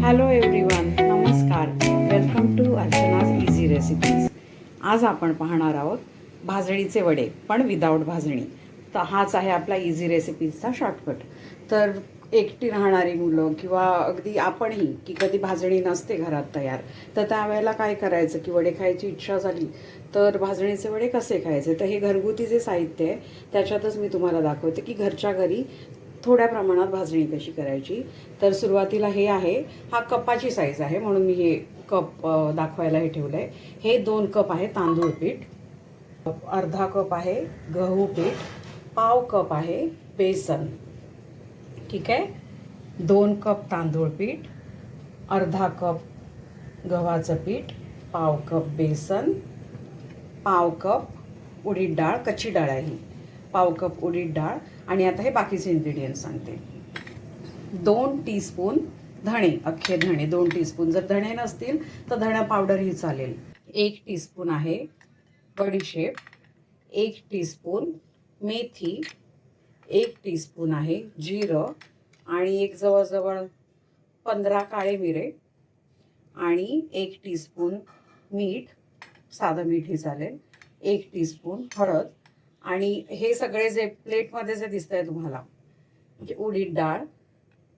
Hello everyone, नमस्कार. Welcome to Archana's easy recipes. आज आपण पाहणार आहोत भाजणीचे वडे, पण विदाऊट भाजणी. तर हाच आहे आपला इझी रेसिपीजचा शॉर्टकट. तर एकटी राहणारी मुलं किंवा अगदी आपणही, की कधी भाजणी नसते घरात तयार, तर त्यावेळेला काय करायचं, की वडे खायची इच्छा झाली तर भाजणीचे वडे कसे खायचे. तर हे घरगुती जे साहित्य आहे त्याच्यातच मी तुम्हाला दाखवते की घरच्या घरी थोड्या प्रमाणात भाजणी कशी करायची. तर सुरुवातीला हे आहे, हा कपाची साईज आहे म्हणून मी हे कप दाखवायला हे ठेवलं आहे. हे 2 कप आहे तांदूळ पीठ, अर्धा कप आहे गहू पीठ, पाव कप आहे बेसन. ठीक आहे, 2 कप तांदूळ पीठ, अर्धा कप गव्हाचं पीठ, पाव कप बेसन, पाव कप उडीद डाळ, कच्ची डाळ आहे, पाव कप उडीद डाळ. आणि आता हे बाकीचे इन्ग्रेडियंट्स सांगते. 2 टीस्पून धणे, अख्खे धणे 2 टीस्पून. जर धणे नसतील तर धणा पावडरही चालेल. 1 टीस्पून आहे बडीशेप, 1 टीस्पून मेथी, 1 टीस्पून आहे जिरं, आणि एक जवळजवळ 15 काळे मिरे, आणि 1 टीस्पून मीठ, साधं मीठही चालेल, 1 टीस्पून हळद. आणि हे सगळे जे प्लेटमध्ये जे दिसत आहे तुम्हाला, म्हणजे उडीद डाळ,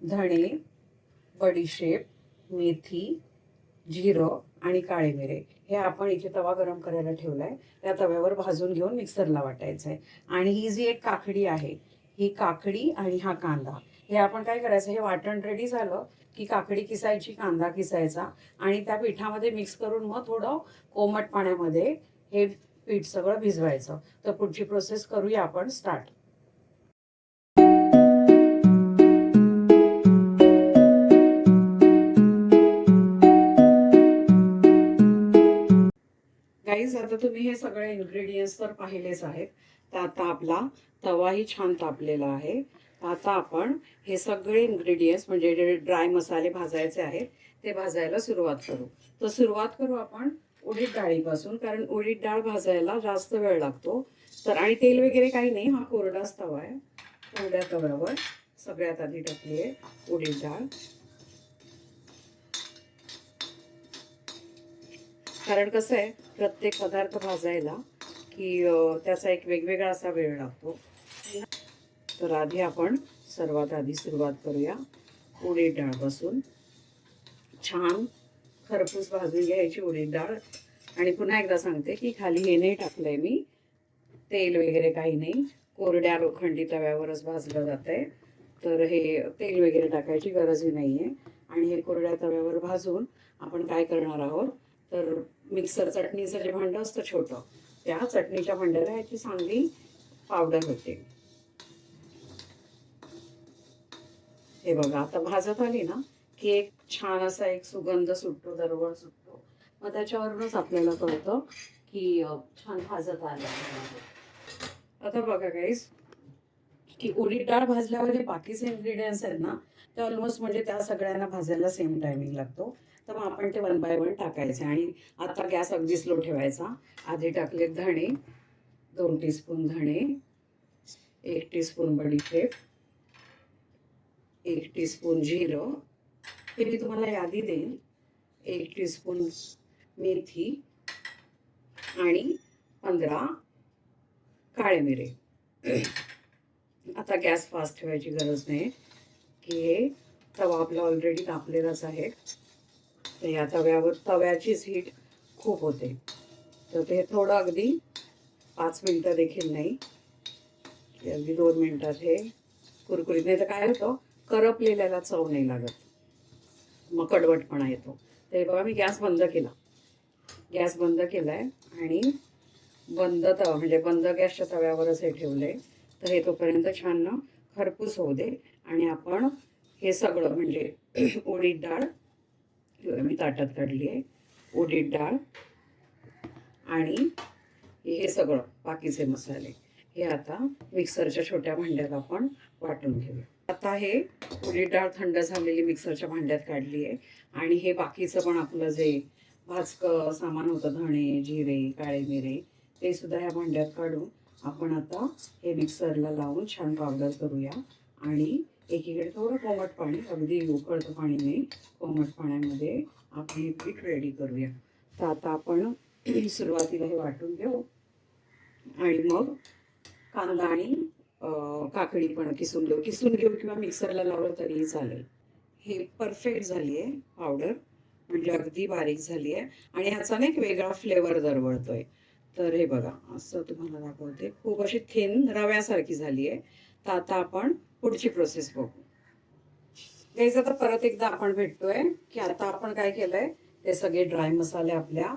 धणे, बडीशेप, मेथी, जिरं आणि काळे मिरे, हे आपण इथे तवा गरम करायला ठेवला आहे. त्या तव्यावर भाजून घेऊन मिक्सरला वाटायचं आहे. आणि ही जी एक काकडी आहे, ही काकडी आणि हा कांदा, हे आपण काय करायचं, हे वाटण रेडी झालं की काकडी किसायची, कांदा किसायचा, आणि त्या पिठामध्ये मिक्स करून मग थोडं कोमट पाण्यामध्ये हे पीठ सगळं भिजवायचं. तर पुढची प्रोसेस करूया आपण स्टार्ट. गाईज, आता तुम्ही हे सगळे इन्ग्रेडियंट्स तर पाहिलेच आहेत. तर आता आपला तवाही छान तापलेला आहे. आता आपण हे सगळे इन्ग्रेडियंट्स म्हणजे जे ड्राय मसाले भाजायचे आहेत ते भाजायला सुरुवात करू. तर सुरुवात करू आपण उडीद डाळीपासून, कारण उडीद डाळ भाजायला जास्त वेळ लागतो. तर आणि तेल वगैरे काही नाही, हा कोरडाच तवा आहे. कोरड्या तव्यावर सगळ्यात आधी टाकली आहे उडीद डाळ, कारण कसं आहे, प्रत्येक पदार्थ भाजायला की त्याचा एक वेगवेगळा असा वेळ लागतो. तर आधी आपण सर्वात आधी सुरुवात करूया उडीद डाळपासून. छान खरपूस भाजून घ्यायची उडीद डाळ. आणि पुन्हा एकदा सांगते की खाली हे नाही टाकलंय मी, तेल वगैरे काही नाही, कोरड्या लोखंडी तव्यावरच भाजलं जातंय. तर हे तेल वगैरे टाकायची गरजही नाही आहे. आणि हे कोरड्या तव्यावर भाजून आपण काय करणार आहोत, तर मिक्सर चटणीचं जे भांडं असतं छोटं, त्या चटणीच्या भांड्याला याची चांगली पावडर होते. हे बघा, आता भाजत आली ना की एक छान असा एक सुगंध सुटतो, दरवळ सुटतो. मग त्याच्यावरूनच आपल्याला कळतं की छान भाजत आलं. आता बघा गाईस, की उडीद डाळ भाजल्यावर जे बाकीचे इन्ग्रेडियंट्स आहेत ना, ते ऑलमोस्ट म्हणजे त्या सगळ्यांना भाजायला सेम टायमिंग लागतो. तर मग आपण ते 1 बाय 1 टाकायचे. आणि आता गॅस अगदी स्लो ठेवायचा. आधी टाकले धणे, 2 टीस्पून धणे, 1 टीस्पून बडीशेप, 1 टीस्पून जिरं, हे मी तुम्हाला यादी देईन, 1 टीस्पून मेथी, आणि 15 काळे मिरे. आता गॅस फास्ट ठेवायची गरज नाही, की हे तवा आपला ऑलरेडी तापलेलाच आहे. तर या तव्याचीच हीट खूप होते. तर ते थोडं अगदी 5 मिनटं देखील नाही, अगदी 2 मिनटात हे कुरकुरीत. नाही तर काय होतं, करपलेल्याला चव नाही लागत, मग कडवटपणा येतो. ते बघा, मी गॅस बंद केला, गॅस बंद केलाय आणि बंद तवा म्हणजे बंद गॅसच्या तव्यावरच हे ठेवलंय. तर हे तोपर्यंत छान ना खरपूस होऊ दे. आणि आपण हे सगळं म्हणजे उडीद डाळ मी ताटात काढली आहे, उडीद डाळ आणि हे सगळं बाकीचे मसाले हे आता मिक्सरच्या छोट्या भांड्यात आपण वाटून घेऊया. आता हे उडीद डाळ थंड झालेली मिक्सरच्या भांड्यात काढली आहे. आणि हे बाकीचं पण आपलं जे भाजकं सामान होतं, धणे, जिरे, काळे मिरे, ते सुद्धा ह्या भांड्यात काढून आपण आता हे मिक्सरला लावून छान पावडर करूया. आणि एकीकडे थोडं कोमट पाणी, अगदी उकळतं पाणी नाही, कोमट पाण्यामध्ये आपण हे पीठ रेडी करूया. तर आता आपण सुरुवातीला हे वाटून घेऊ आणि मग कांदा आणि काकडी पण किसून घेऊ किंवा मिक्सरला लावलं तरीही चालेल. हे परफेक्ट झाली आहे पावडर, म्हणजे अगदी बारीक झाली आहे आणि ह्याचा ना एक वेगळा फ्लेवर दरवळतोय. तर हे बघा, असं तुम्हाला दाखवते, खूप अशी थिन रव्यासारखी झाली आहे. तर आता आपण पुढची प्रोसेस बघू. गाईज आता परत एकदा आपण भेटतोय की आता आपण काय केलंय, ते सगळे ड्राय मसाले आपल्या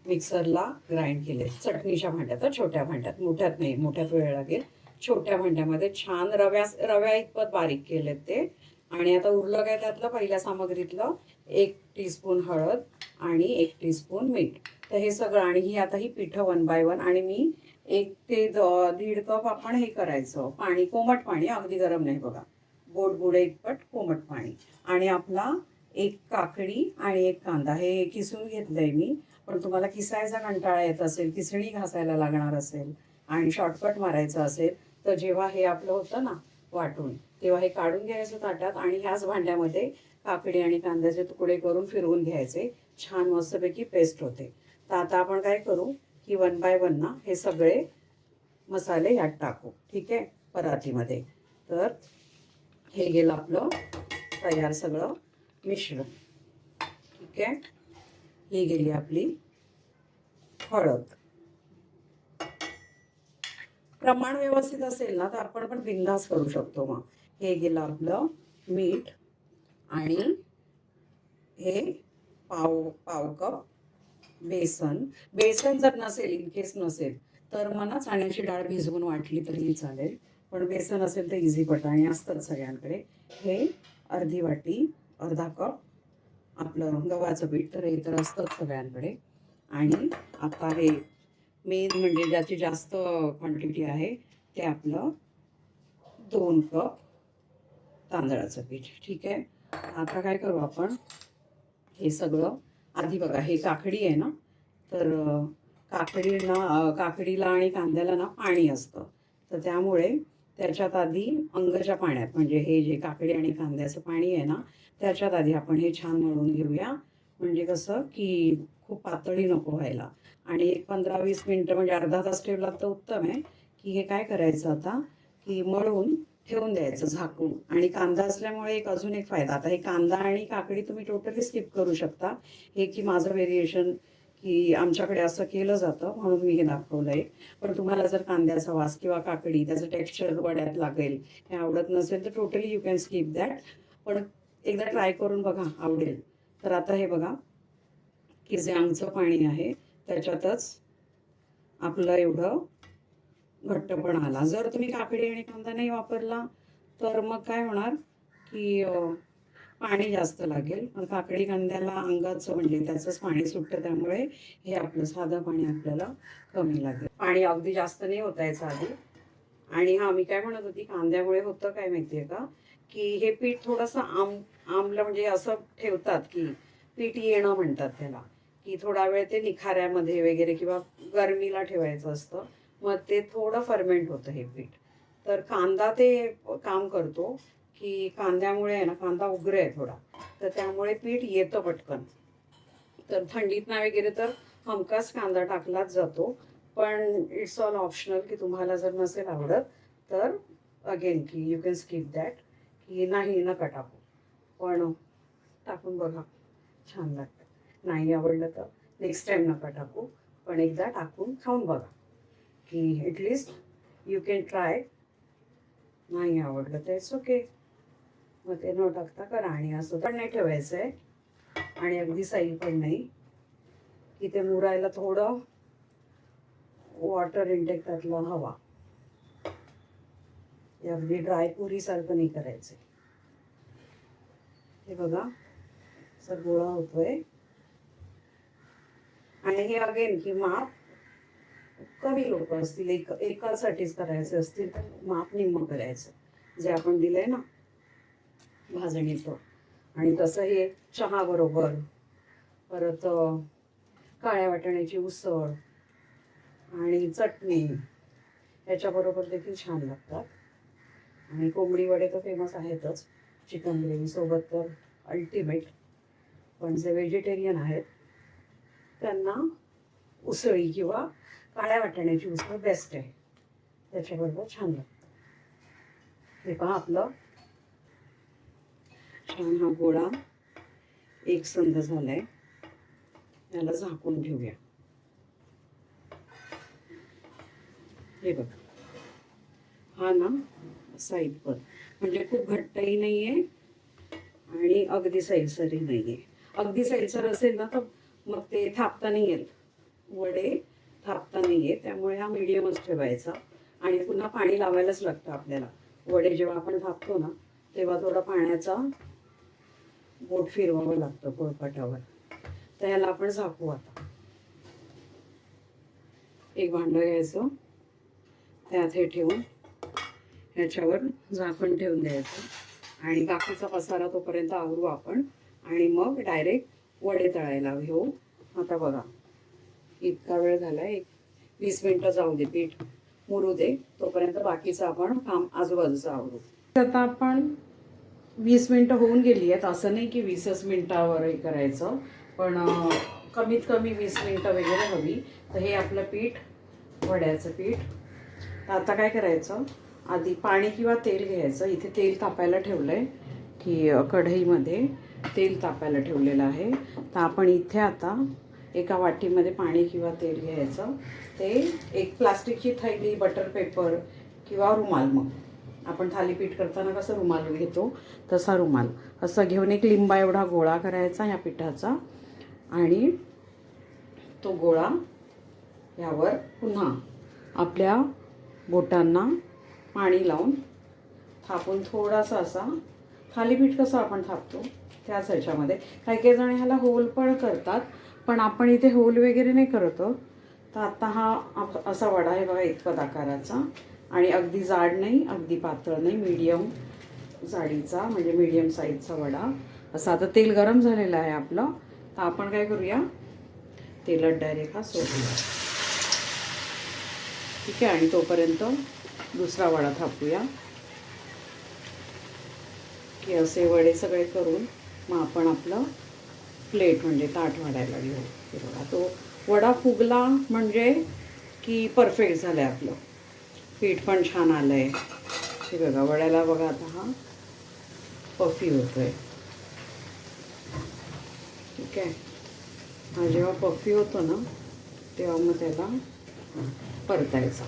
मिक्सरला ग्राइंड केले. चटणीच्या भांड्यात, छोट्या भांड्यात, मोठ्यात नाही, मोठ्यात वेळ लागेल. छोट्या भांड्यामध्ये छान रव्या इतपत बारीक केलेत ते. आणि आता उरलं काय त्यातलं, पहिल्या सामग्रीतलं 1 टीस्पून हळद आणि 1 टीस्पून मीठ. तर हे सगळं, आणि ही आता ही पिठं 1 बाय 1, आणि मी 1 ते 1.5 कप आपण हे करायचं पाणी, कोमट पाणी, अगदी गरम नाही बघा, बुडे इतपत कोमट पाणी. आणि आपला 1 काकडी आणि 1 कांदा हे किसून घेतलंय मी. पण तुम्हाला किसायचा कंटाळा येत असेल, किसणी घासायला लागणार असेल आणि शॉर्टकट मारायचं असेल, तर जेव्हा हे आपलं होतं ना वाटून, तेव्हा हे काढून घ्यायचं ताटात आणि ह्याच भांड्यामध्ये काकडी आणि कांद्याचे तुकडे करून फिरवून घ्यायचे. छान मस्तपैकी पेस्ट होते. तर आता आपण काय करू की 1 बाय 1 ना हे सगळे मसाले यात टाकू. ठीक आहे, परातीमध्ये. तर हे गेलं आपलं तयार सगळं मिश्रण. ठीक आहे, ही गेली आपली हळद. प्रमाण व्यवस्थित असेल ना तर आपण पण बिंदास करू शकतो. मग हे गेलं आपलं मीठ, आणि हे पाव कप बेसन जर नसेल, इन केस नसेल, तर मग ना चण्याची डाळ भिजवून वाटली तरीही चालेल. पण बेसन असेल तर इझी पडतं आणि असतं सगळ्यांकडे. हे अर्धा कप आपलं गव्हाचं पीठ, तर हे तर असतंच सगळ्यांकडे. आणि आता हे मेन म्हणजे ज्याची जास्त क्वांटिटी आहे ते आपलं 2 कप तांदळाचं पीठ. ठीक आहे, आता काय करू आपण, हे सगळं आधी बघा, हे काकडी आहे ना, तर काकडीला आणि कांद्याला ना पाणी असतं. तर त्यामुळे त्याच्यात आधी अंगाच्या पाण्यात, म्हणजे हे जे काकडी आणि कांद्याचं पाणी आहे ना, त्याच्यात आधी आपण हे छान मळून घेऊया. म्हणजे कसं की खूप पातळी नको व्हायला. आणि एक 15-20 मिनटं, म्हणजे अर्धा तास ठेवला तर उत्तम आहे. की हे काय करायचं आता की मळून ठेवून द्यायचं झाकून. आणि कांदा असल्यामुळे अजून एक फायदा, आता हे कांदा आणि काकडी तुम्ही टोटली स्किप करू शकता. हे की माझं व्हेरिएशन की आमच्याकडे असं केलं जातं म्हणून मी हे दाखवलंय. पण तुम्हाला जर कांद्याचा वास किंवा काकडी, त्याचं टेक्स्चर वड्यात लागेल, हे आवडत नसेल तर totally you can skip that. पण एकदा ट्राय करून बघा, आवडेल. तर आता हे बघा की जे आमचं पाणी आहे त्याच्यातच आपलं एवढं घट्टपण आला. जर तुम्ही काकडी आणि कांदा नाही वापरला तर मग काय होणार की पाणी जास्त लागेल. पण काकडी कांद्याला अंगाचं म्हणजे त्याचंच पाणी सुटतं, त्यामुळे हे आपलं साधं पाणी आपल्याला कमी लागेल. पाणी अगदी जास्त नाही ओतायचं आधी. आणि हा, मी काय म्हणत होती, कांद्यामुळे होतं काय माहिती आहे का, की हे पीठ थोडंसं आंबलं, म्हणजे असं ठेवतात की पीठ येणं म्हणतात त्याला, की थोडा वेळ ते निखाऱ्यामध्ये वगैरे किंवा गरमीला ठेवायचं असतं. मग ते थोडं फर्मेंट होतं हे पीठ. तर कांदा ते काम करतो की कांद्यामुळे आहे ना, कांदा उग्र आहे थोडा, तर त्यामुळे पीठ येतं पटकन. तर थंडीत वगैरे तर हमखास कांदा टाकलाच जातो. पण इट्स ऑल ऑप्शनल, की तुम्हाला जर नसेल आवडत तर अगेन की यू कॅन स्किप दॅट, की नाही नका टाकू. पण टाकून बघा, छान लागतं. नाही आवडलं तर नेक्स्ट टाईम नका टाकू, पण एकदा टाकून खाऊन बघा, की ॲटलिस्ट यू कॅन ट्राय. नाही आवडलं तर इट्स ओके, मग ते न टाकता करा. आणि असं पण नाही ठेवायचं आहे, आणि अगदी सैल पण नाही, की ते मुरायला थोडं वॉटर इंटेक त्यातलं हवा. अगदी ड्राय पुरीसारखं नाही करायचं. हे बघा सर गोळा होतोय. आणि हे अगेन की माप कमी लोक असतील, एकासाठीच करायचे असतील तर माप निम्म करायचं, जे आपण दिलंय ना भाजणीचं. आणि तसं हे चहा बरोबर, परत काळ्या वाटाण्याची उसळ आणि चटणी ह्याच्याबरोबर देखील छान लागतात. आणि कोंबडी वडे तर फेमस आहेतच, चिकन ग्रेव्हीसोबत तर अल्टिमेट. पण जे व्हेजिटेरियन आहेत त्यांना उसळी किंवा काळ्या वाटाण्याची उसळ बेस्ट आहे, त्याच्याबरोबर छान लागतं. हे पहा आपलं छान हा गोळा एक संध झालाय, याला झाकून ठेवूया. हे बघ, हा ना असा इतपत, म्हणजे खूप घट्टही नाहीये आणि अगदी सैलसरही नाहीये. अगदी सैलसर असेल ना तर मग ते थापता नाही येत, वडे थापता नाही येत. त्यामुळे हा मीडियमच ठेवायचा. आणि पुन्हा पाणी लावायलाच लागतं आपल्याला. वडे जेव्हा आपण थापतो ना तेव्हा थोडा पाण्याचा बोट फिरवावं लागतं पोळपाटावर. तर ह्याला आपण झाकू. आता एक भांडं घ्यायचं, त्यात हे ठेवून ह्याच्यावर झाकण ठेवून द्यायचं आणि बाकीचा पसारा तोपर्यंत आवरू आपण आणि मग डायरेक्ट वडे तळायला घेऊ. आता बघा इतका वेळ झाला, एक 20 मिनिटं जाऊ दे, पीठ मुरू दे, तोपर्यंत बाकीचं आपण काम आजूबाजूचं आवरू. आता आपण 20 मिनिटं होऊन गेली आहेत. असं नाही की 20च मिनिटावर हे करायचं, पण कमीत कमी 20 मिनिटं वगैरे हवी. तर हे आपलं पीठ, वड्याचं पीठ. तर आता काय करायचं, आधी पाणी किंवा तेल घ्यायचं. इथे तेल तापायला ठेवलं आहे, की कढईमध्ये तेल तापायला ठेवलेलं आहे. तर आपण इथे आता एका वाटीमध्ये पाणी किंवा तेल घ्यायचं. ते एक प्लास्टिकची थैली, बटर पेपर किंवा रुमाल, मग आपण थालीपीठ करताना कसं रुमाल घेतो तसा रुमाल, असं घेऊन एक लिंबा एवढा गोळा करायचा या पिठाचा. आणि तो गोळा यावर पुन्हा आपल्या बोटांना पाणी लावून थापून थोडासा असा, थालीपीठ कसं आपण थापतो त्याच ह्याच्यामध्ये. काही जण ह्याला होल पण करतात, पण आपण इथे होल वगैरे नाही करत. तर आता हा असा वडा आहे बघा, इतपत आकाराचा, आणि अगदी जाड नाही अगदी पातळ नाही, मीडियम जाडीचा, म्हणजे मीडियम साईजचा वडा असा. आता तेल गरम झालेलं आहे आपलं, तर आपण काय करूया, तेलात डायरेक्ट हा सोडूया. ठीक आहे. आणि तोपर्यंत दुसरा वडा थापूया, की असे वडे सगळे करून मग आपण आपलं प्लेट म्हणजे ताट वाढायला घेऊ. हे बघा, तो वडा फुगला म्हणजे की परफेक्ट झालं आहे आपलं. पीठ पण छान आलं आहे. हे बघा वड्याला बघा, आता हा पफी होतो आहे. ठीक आहे. हा जेव्हा पफी होतो ना तेव्हा मग त्याला परतायचा.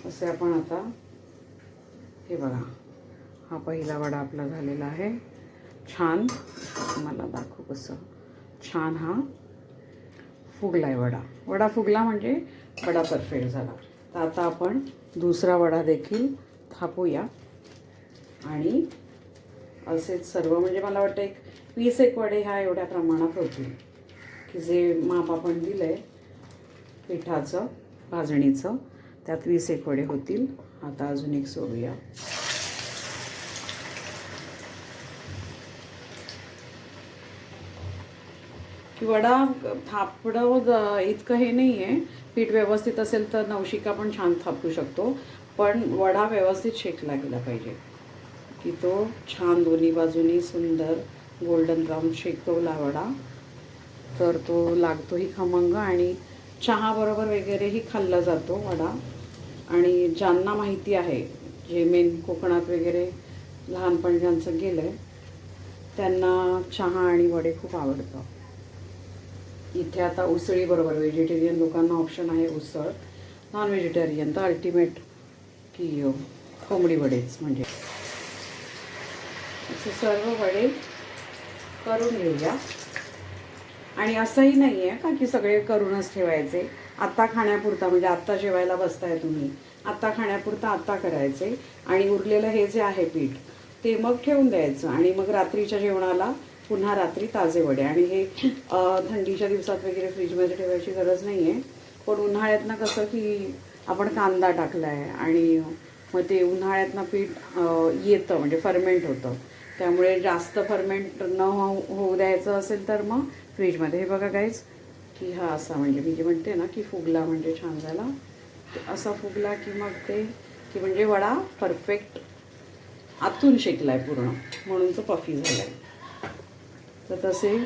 असे आपण आता, हे बघा हा पहिला वडा आपला झालेला आहे. छान, मला दाखवू कसं छान हा फुगला आहे वडा. वडा फुगला म्हणजे वडा परफेक्ट झाला. तर आता आपण दुसरा वडा देखील थापूया आणि असेच सर्व, म्हणजे मला वाटतं एक 20 एक वडे ह्या एवढ्या प्रमाणात होतील, की जे माप आपण दिलं आहे पिठाचं भाजणीचं, त्यात 20 एक वडे होतील. आता अजून एक सोडूया. की वडा थापडं इतकं हे नाही आहे, पीठ व्यवस्थित असेल तर नवशिका पण छान थापू शकतो, पण वडा व्यवस्थित शेकला गेला पाहिजे, की तो छान दोन्ही बाजूनी सुंदर गोल्डन ब्राऊन शेकवला वडा तर तो लागतोही खमंग आणि चहाबरोबर वगैरेही खाल्ला जातो वडा. आणि ज्यांना माहिती आहे, जे मेन कोकणात वगैरे लहानपण ज्यांचं गेलं आहे त्यांना चहा आणि वडे खूप आवडतं. इथे आता उसळीबरोबर व्हेजिटेरियन लोकांना ऑप्शन आहे उसळ, नॉन व्हेजिटेरियन तर अल्टिमेट की कोंबडी वडेच. म्हणजे असे सर्व वडे करून घेऊया. आणि असंही नाही आहे का की सगळे करूनच ठेवायचे. आत्ता खाण्यापुरता, म्हणजे आत्ता जेवायला बसताय तुम्ही, आत्ता खाण्यापुरता आत्ता करायचे आणि उरलेलं हे जे आहे पीठ ते मग ठेवून द्यायचं आणि मग रात्रीच्या जेवणाला पुन्हा रात्री ताजे वडे. आणि हे थंडीच्या दिवसात वगैरे फ्रीजमध्ये ठेवायची गरज नाही आहे. पण उन्हाळ्यातनं कसं की आपण कांदा टाकला आहे आणि मग ते उन्हाळ्यातनं पीठ येतं, म्हणजे फर्मेंट होतं. त्यामुळे जास्त फर्मेंट न होऊ द्यायचं असेल तर मग फ्रीजमध्ये. हे बघा गाईज, की हा असा म्हणजे मी जे म्हणते ना की फुगला म्हणजे छान झाला, ते असा फुगला की मग ते की म्हणजे वडा परफेक्ट आतून शेकला आहे पूर्ण, म्हणून तो पफी झाला आहे. तर तसे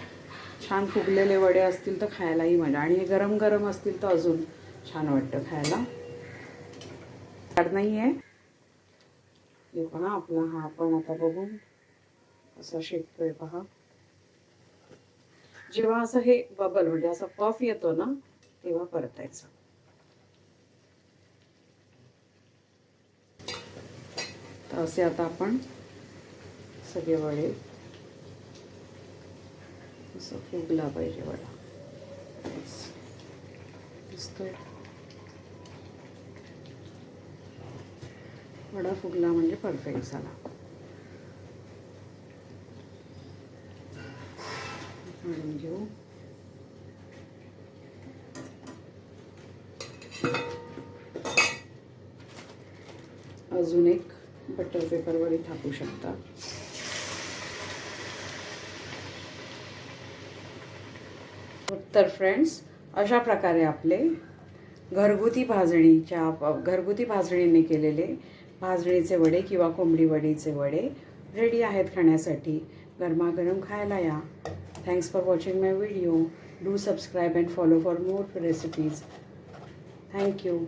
छान फुगलेले वडे असतील तर खायलाही मजा, आणि हे गरम गरम असतील तर अजून छान वाटतं खायला. नाही आहे हे पहा आपला, हा आपण आता बघून असा शेकतोय पहा. जेव्हा असं हे बबल म्हणजे असा पफ येतो ना तेव्हा परतायचं. तर असे आता आपण सगळे वडे, असं फुगला पाहिजे वडा, दिसतोय वडा फुगला म्हणजे परफेक्ट झाला. काढून घेऊ. अजून एक बटर पेपरवरही थापू शकता. तर फ्रेंड्स, अशा प्रकारे आपले घरगुती भाजणीने केलेले भाजणीचे वडे किंवा कोंबडी वडीचे वडे रेडी आहेत खाण्यासाठी. गरमागरम खायला या. Thanks for watching my video. Do subscribe and follow for more recipes. Thank you.